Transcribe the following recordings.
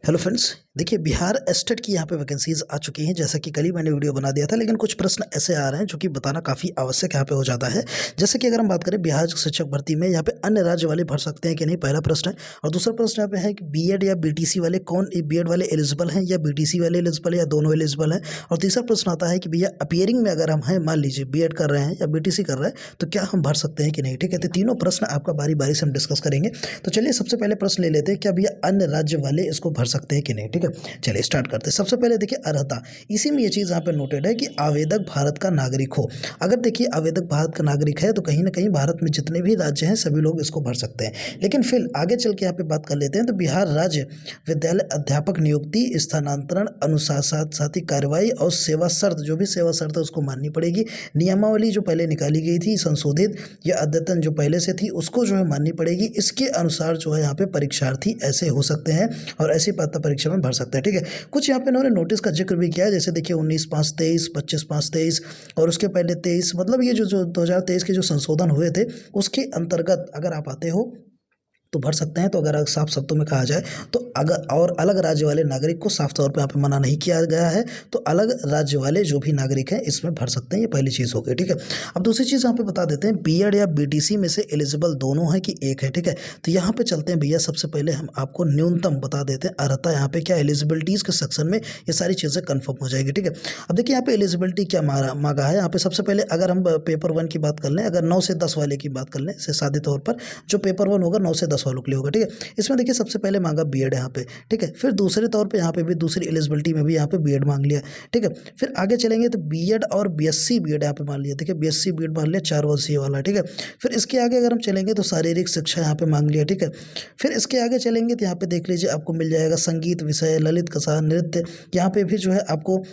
Hello friends, देखिए Bihar state की यहाँ पे वैकेंसीज आ चुकी हैं। जैसा कि कल ही मैंने वीडियो बना दिया था, लेकिन कुछ प्रश्न ऐसे आ रहे हैं जो कि बताना काफ़ी आवश्यक यहाँ पे हो जाता है। जैसे कि अगर हम बात करें बिहार शिक्षक भर्ती में, यहाँ पे अन्य राज्य वाले भर सकते हैं कि नहीं, पहला प्रश्न है। और दूसरा प्रश्न यहाँ पे है कि बीएड या बीटीसी वाले कौन, बीएड वाले एलिजिबल हैं या बीटीसी वाले एलिजिबल है या दोनों एलिजिबल हैं। और तीसरा प्रश्न आता है कि भैया अपीयरिंग में अगर हम हैं, मान लीजिए बीएड कर रहे हैं या बीटीसी कर रहे हैं, तो क्या हम भर सकते हैं कि नहीं। ठीक है, तो तीनों प्रश्न आपका बारी बारी से हम डिस्कस करेंगे। तो चलिए सबसे पहले प्रश्न ले लेते हैं, क्या भैया अन्य राज्य वाले इसको भर सकते हैं कि नहीं। ठीक है, चलिए स्टार्ट करते हैं। सबसे पहले देखिए अर्हता, इसी में ये चीज़ यहाँ पे नोटेड है कि आवेदक भारत का नागरिक हो। अगर देखिए आवेदक भारत का नागरिक है तो कहीं ना कहीं भारत में जितने भी राज्य हैं सभी लोग इसको भर सकते हैं। लेकिन फिर आगे चल के यहाँ पे बात कर लेते हैं। तो बिहार राज्य विद्यालय अध्यापक नियुक्ति, स्थानांतरण, अनुशासनात्मक कार्रवाई और सेवा शर्त, जो भी सेवा शर्त है उसको माननी पड़ेगी। नियमावली जो पहले निकाली गई थी संशोधित या अद्यतन जो पहले से थी उसको जो है माननी पड़ेगी। इसके अनुसार जो है यहाँ पे परीक्षार्थी ऐसे हो सकते हैं और ऐसी पात्रता परीक्षा में भर सकते हैं। ठीक है, कुछ यहाँ पे इन्होंने नोटिस का जिक्र भी किया है। जैसे देखिए 19/5/23, 25/5/23 और उसके पहले 23, मतलब ये जो 2023 के जो संशोधन हुए थे उसके अंतर्गत अगर आप आते हो तो भर सकते हैं। तो अगर साफ शब्दों में कहा जाए तो अगर और अलग राज्य वाले नागरिक को साफ तौर पे यहाँ पे मना नहीं किया गया है, तो अलग राज्य वाले जो भी नागरिक हैं इसमें भर सकते हैं। ये पहली चीज़ हो गई। ठीक है, अब दूसरी चीज़ यहाँ पे बता देते हैं, बीएड या बीटीसी में से एलिजिबल दोनों है कि एक है। ठीक है, तो यहाँ पे चलते हैं भैया। सबसे पहले हम आपको न्यूनतम बता देते हैं अर्हता, यहाँ पे क्या एलिजिबिलिटीज़ के सेक्शन में ये सारी चीज़ें कन्फर्म हो जाएगी। ठीक है, अब देखिए यहाँ पे एलिजिबिलिटी क्या मांगा है। यहाँ पे सबसे पहले अगर हम पेपर 1 की बात कर लें, अगर 9 से 10 वाले की बात कर लें, से सादे तौर पर जो पेपर 1 होगा 9 से 10 वालों के लिए होगा। ठीक है, इसमें देखिए सबसे पहले मांगा बीएड यहाँ पे। ठीक है, फिर दूसरे तौर पे यहाँ पे भी दूसरी एलिजिबिलिटी में भी यहाँ पे बीएड मांग लिया। ठीक है, फिर आगे चलेंगे तो बीएड और बीएससी बीएड यहाँ पे मान लिया। देखिए बीएससी बीएड मान लिया 4 वर्षीय वाला। ठीक है, फिर इसके आगे अगर हम चलेंगे तो शारीरिक शिक्षा यहाँ पे मांग लिया। ठीक है, फिर इसके आगे चलेंगे तो यहाँ पे देख लीजिए आपको मिल जाएगा संगीत विषय, ललित कला, नृत्य, यहाँ पे भी जो है आपको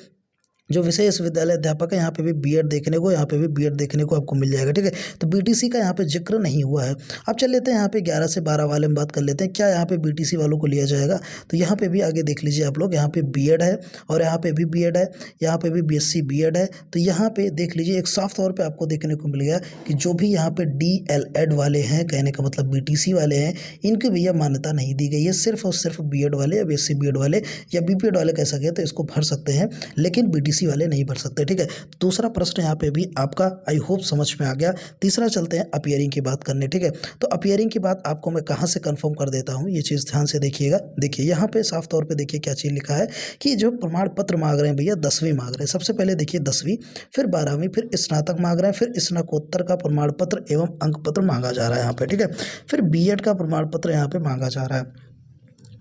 जो विशेष विद्यालय अध्यापक है यहाँ पे भी बीएड देखने को, यहाँ पे भी बीएड देखने को आपको मिल जाएगा। ठीक है, तो बीटीसी का यहाँ पे जिक्र नहीं हुआ है। अब चल लेते हैं यहाँ पे 11 से 12 वाले में बात कर लेते हैं, क्या यहाँ पे बीटीसी वालों को लिया जाएगा। तो यहाँ पे भी आगे देख लीजिए आप लोग, यहाँ पे बीएड है और यहाँ पे भी बीएड है, यहाँ पे भी बीएससी बीएड है। तो यहाँ पे देख लीजिए एक साफ तौर पर आपको देखने को मिल गया कि जो भी यहाँ पे DLED वाले हैं, कहने का मतलब बीटीसी वाले हैं, इनकी भैया मान्यता नहीं दी गई है। सिर्फ और सिर्फ बीएड वाले या बीएससी बीएड वाले या बीपीएड वाले कह सके तो इसको भर सकते हैं, लेकिन बीटीसी वाले नहीं भर सकते। ठीक है, दूसरा प्रश्न यहाँ पे भी आपका आई होप समझ में आ गया। तीसरा चलते हैं अपीयरिंग की बात करने। ठीक है, तो अपीयरिंग की बात आपको मैं कहाँ से कंफर्म कर देता हूँ, ये चीज़ ध्यान से देखिएगा। देखिए यहाँ पे साफ तौर पे देखिए क्या चीज़ लिखा है कि जो प्रमाण पत्र मांग रहे हैं भैया 10वीं मांग रहे हैं। सबसे पहले देखिए 10वीं, फिर 12वीं, फिर स्नातक मांग रहे हैं, फिर स्नातकोत्तर का प्रमाण पत्र एवं अंक पत्र मांगा जा रहा है यहाँ पे। ठीक है, फिर बीएड का प्रमाण पत्र यहाँ पे मांगा जा रहा है।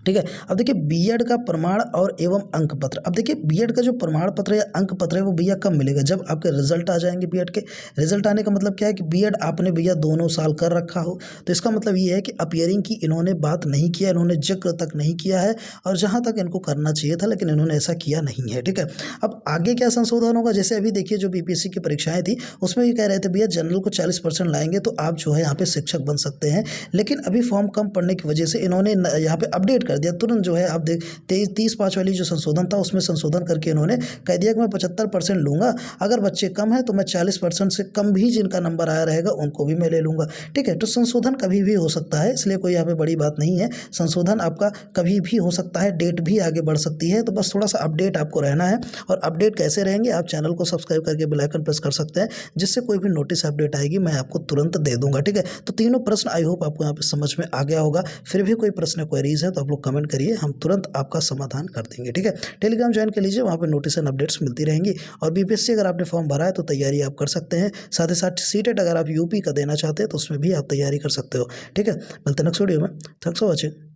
ठीक है, अब देखिए बीएड का प्रमाण और एवं अंक पत्र। अब देखिए बीएड का जो प्रमाण पत्र या अंक पत्र है वो भैया कब मिलेगा, जब आपके रिजल्ट आ जाएंगे। बीएड के रिजल्ट आने का मतलब क्या है कि बीएड आपने भैया दोनों साल कर रखा हो, तो इसका मतलब ये है कि अपीयरिंग की इन्होंने बात नहीं किया, इन्होंने जिक्र तक नहीं किया है, और जहाँ तक इनको करना चाहिए था लेकिन इन्होंने ऐसा किया नहीं है। ठीक है, अब आगे क्या संशोधन होगा, जैसे अभी देखिए जो बीपीएससी की परीक्षाएं थी उसमें ये कह रहे थे भैया जनरल को 40% लाएंगे तो आप जो है यहाँ पे शिक्षक बन सकते हैं, लेकिन अभी फॉर्म कम पड़ने की वजह से इन्होंने यहाँ पे अपडेट कर दिया तुरंत। जो है आप देख 30/5 वाली जो संशोधन था उसमें संशोधन करके इन्होंने कह दिया कि मैं 75% लूँगा, अगर बच्चे कम हैं तो मैं 40% से कम भी जिनका नंबर आया रहेगा उनको भी मैं ले लूँगा। ठीक है, तो संशोधन कभी भी हो सकता है, इसलिए कोई यहाँ पे बड़ी बात नहीं है। संशोधन आपका कभी भी हो सकता है, डेट भी आगे बढ़ सकती है, तो बस थोड़ा सा अपडेट आपको रहना है। और अपडेट कैसे रहेंगे, आप चैनल को सब्सक्राइब करके बेल आइकन प्रेस कर सकते हैं, जिससे कोई भी नोटिस अपडेट आएगी मैं आपको तुरंत दे दूंगा। ठीक है, तो तीनों प्रश्न आई होप आपको यहाँ पे समझ में आ गया होगा। फिर भी कोई प्रश्न क्वेरीज है तो आप लोग कमेंट करिए, हम तुरंत आपका समाधान कर देंगे। ठीक है, टेलीग्राम ज्वाइन कर लीजिए, वहाँ पे नोटिस एंड अपडेट्स मिलती रहेंगी। और बीपीएससी अगर आपने फॉर्म भरा है तो तैयारी आप कर सकते हैं, साथ ही साथ सीटेट अगर आप यूपी का देना चाहते हैं तो उसमें भी आप तैयारी कर सकते हो। ठीक है, मिलते हैं नेक्स्ट वीडियो में। Thanks for watching.